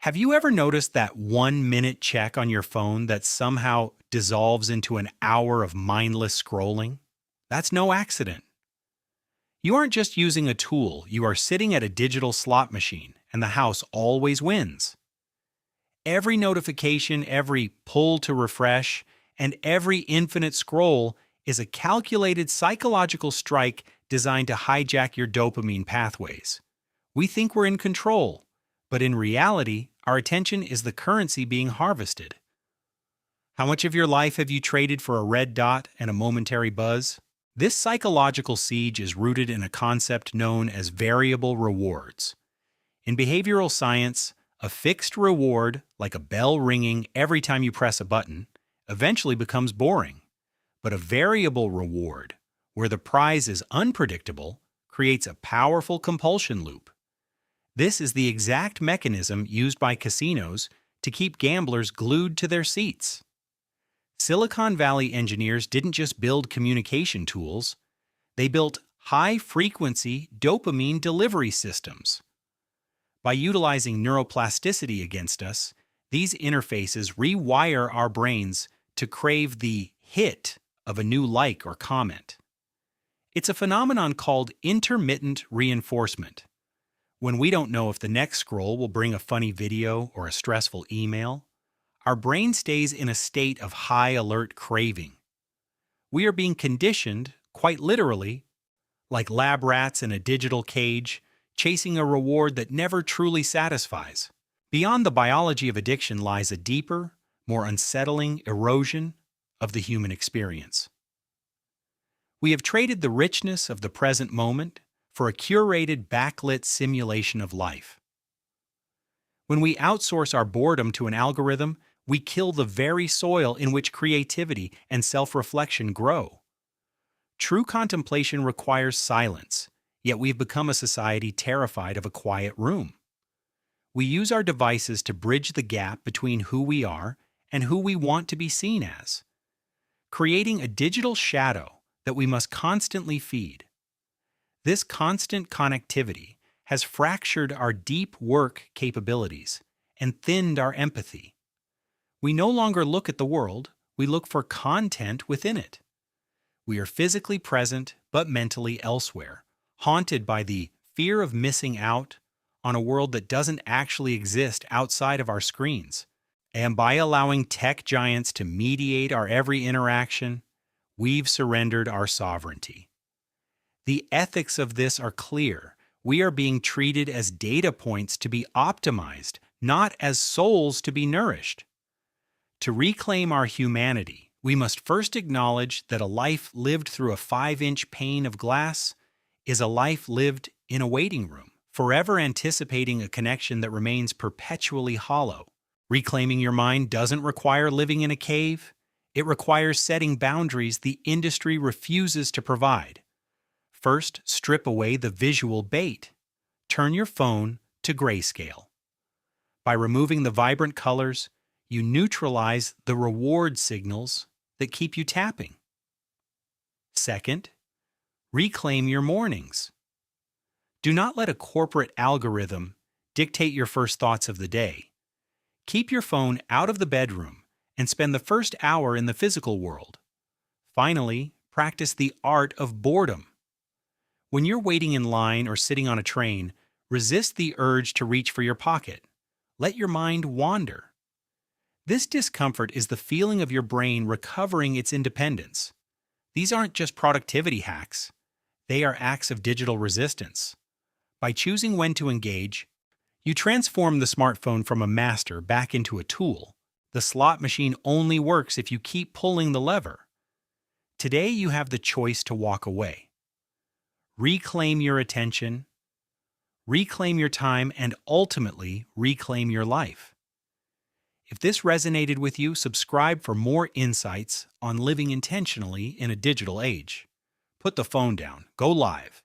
Have you ever noticed that 1 minute check on your phone that somehow dissolves into an hour of mindless scrolling? That's no accident. You aren't just using a tool, you are sitting at a digital slot machine, and the house always wins. Every notification, every pull to refresh, and every infinite scroll is a calculated psychological strike designed to hijack your dopamine pathways. We think we're in control, but in reality, our attention is the currency being harvested. How much of your life have you traded for a red dot and a momentary buzz? This psychological siege is rooted in a concept known as variable rewards. In behavioral science, a fixed reward, like a bell ringing every time you press a button, eventually becomes boring. But a variable reward, where the prize is unpredictable, creates a powerful compulsion loop. This is the exact mechanism used by casinos to keep gamblers glued to their seats. Silicon Valley engineers didn't just build communication tools, they built high-frequency dopamine delivery systems. By utilizing neuroplasticity against us, these interfaces rewire our brains to crave the hit of a new like or comment. It's a phenomenon called intermittent reinforcement. When we don't know if the next scroll will bring a funny video or a stressful email, our brain stays in a state of high alert craving. We are being conditioned, quite literally, like lab rats in a digital cage, chasing a reward that never truly satisfies. Beyond the biology of addiction lies a deeper, more unsettling erosion of the human experience. We have traded the richness of the present moment for a curated backlit simulation of life. When we outsource our boredom to an algorithm, we kill the very soil in which creativity and self-reflection grow. True contemplation requires silence, yet we've become a society terrified of a quiet room. We use our devices to bridge the gap between who we are and who we want to be seen as, creating a digital shadow that we must constantly feed. This constant connectivity has fractured our deep work capabilities and thinned our empathy. We no longer look at the world, we look for content within it. We are physically present but mentally elsewhere, haunted by the fear of missing out on a world that doesn't actually exist outside of our screens. And by allowing tech giants to mediate our every interaction, we've surrendered our sovereignty. The ethics of this are clear. We are being treated as data points to be optimized, not as souls to be nourished. To reclaim our humanity, we must first acknowledge that a life lived through a 5-inch pane of glass is a life lived in a waiting room, forever anticipating a connection that remains perpetually hollow. Reclaiming your mind doesn't require living in a cave. It requires setting boundaries the industry refuses to provide. First, strip away the visual bait. Turn your phone to grayscale. By removing the vibrant colors, you neutralize the reward signals that keep you tapping. Second, reclaim your mornings. Do not let a corporate algorithm dictate your first thoughts of the day. Keep your phone out of the bedroom and spend the first hour in the physical world. Finally, practice the art of boredom. When you're waiting in line or sitting on a train, resist the urge to reach for your pocket. Let your mind wander. This discomfort is the feeling of your brain recovering its independence. These aren't just productivity hacks. They are acts of digital resistance. By choosing when to engage, you transform the smartphone from a master back into a tool. The slot machine only works if you keep pulling the lever. Today you have the choice to walk away. Reclaim your attention, reclaim your time, and ultimately reclaim your life. If this resonated with you, subscribe for more insights on living intentionally in a digital age. Put the phone down, go live,